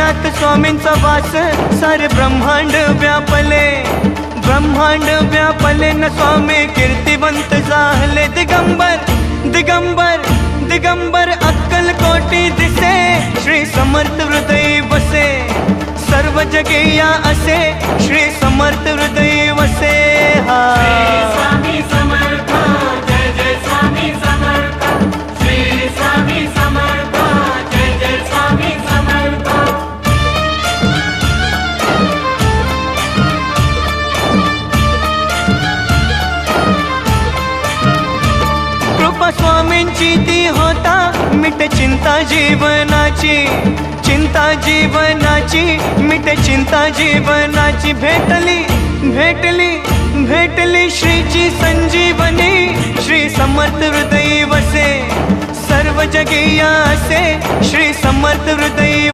मनात स्वामींचा वास सारे ब्रह्मांड व्यापले, ब्रह्मांड व्यापले न स्वामी कीर्तिवंत झाले दिगंबर, दिगंबर दिगंबर अक्कल कोटी दिसे, श्री समर्थ हृदय वसे, सर्व जगेया असे श्री समर्थ हृदय वसे। हा स्वामी समर्थ, जय जय स्वामी समर्थ, श्री स्वामी समर्थ, जय जय स्वामी समर्थ। कृपा स्वामींची ती होता मिटे चिंता जीवनाची, चिंता जीवनाची मिटे चिंता जीवनाची, भेटली भेटली भेटली श्रीची संजीवनी, श्री समर्थ हृदय वसे, सर्व जगेया असे श्री समर्थ हृदय